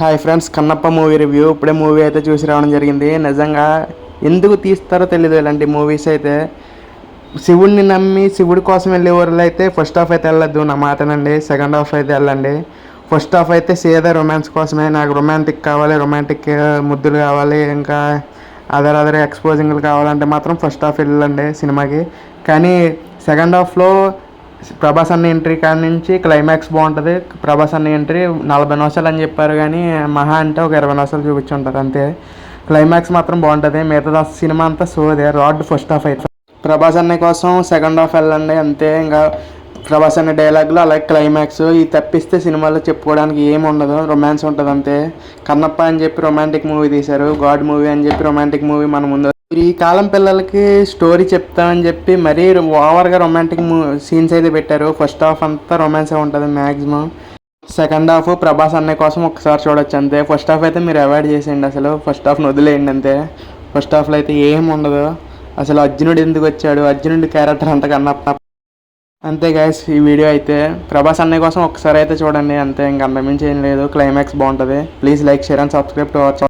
Hi friends, Kannappa movie review. ఇప్పుడే movie అయితే చూసి రావడం జరిగింది. నిజంగా ఎందుకు తీస్తారో తెలియదు ఇలాంటి మూవీస్ అయితే. శివుడిని నమ్మి శివుడి కోసం వెళ్ళే ఊరిలో అయితే ఫస్ట్ హాఫ్ అయితే వెళ్ళొద్దు, నా మాటనండి. సెకండ్ హాఫ్ అయితే వెళ్ళండి. ఫస్ట్ హాఫ్ అయితే సీదా రొమాన్స్ కోసమే. నాకు రొమాంటిక్ కావాలి, రొమాంటిక్ ముద్దులు కావాలి, ఇంకా అదర్ ఎక్స్పోజింగ్లు కావాలంటే మాత్రం ఫస్ట్ హాఫ్ వెళ్ళండి సినిమాకి. కానీ సెకండ్ హాఫ్లో ప్రభాస్ అన్న ఎంట్రీ కాడి నుంచి క్లైమాక్స్ బాగుంటుంది. ప్రభాస్ అన్న ఎంట్రీ 40 నిమిషాలు అని చెప్పారు, కానీ మహా అంటే ఒక 20 నిమిషాలు చూపించుంటారు అంతే. క్లైమాక్స్ మాత్రం బాగుంటుంది. మిగతా సినిమా అంతా సోదే. రాడ్ ఫస్ట్ హాఫ్ అయితే ప్రభాస్ అన్న కోసం సెకండ్ హాఫ్ వెళ్ళండి అంతే. ఇంకా ప్రభాస్ అన్న డైలాగులు అలాగే క్లైమాక్స్ ఈ తప్పిస్తే సినిమాలో చెప్పుకోవడానికి ఏమి ఉండదు. రొమాన్స్ ఉంటుంది అంతే. కన్నప్ప అని చెప్పి రొమాంటిక్ మూవీ తీశారు, గాడ్ మూవీ అని చెప్పి రొమాంటిక్ మూవీ మన ముందు. ఈ కాలం పిల్లలకి స్టోరీ చెప్తామని చెప్పి మరీ ఓవర్గా రొమాంటిక్ సీన్స్ అయితే పెట్టారు. ఫస్ట్ హాఫ్ అంతా రొమాన్సే ఉంటుంది మ్యాక్సిమం. సెకండ్ హాఫ్ ప్రభాస్ అన్నయ్య కోసం ఒకసారి చూడొచ్చు అంతే. ఫస్ట్ హాఫ్ అయితే మీరు అవాయిడ్ చేసేయండి, అసలు ఫస్ట్ హాఫ్ని వదిలేయండి అంతే. ఫస్ట్ హాఫ్లో అయితే ఏం ఉండదు. అసలు అర్జునుడు ఎందుకు వచ్చాడు, అర్జునుడి క్యారెక్టర్ అంత కన్నప్ప అంతే. గైస్, ఈ వీడియో అయితే ప్రభాస్ అన్నయ్య కోసం ఒకసారి అయితే చూడండి అంతే. ఇంకా అంతమించి ఏం లేదు. క్లైమాక్స్ బాగుంటుంది. Please like, share and subscribe to our channel.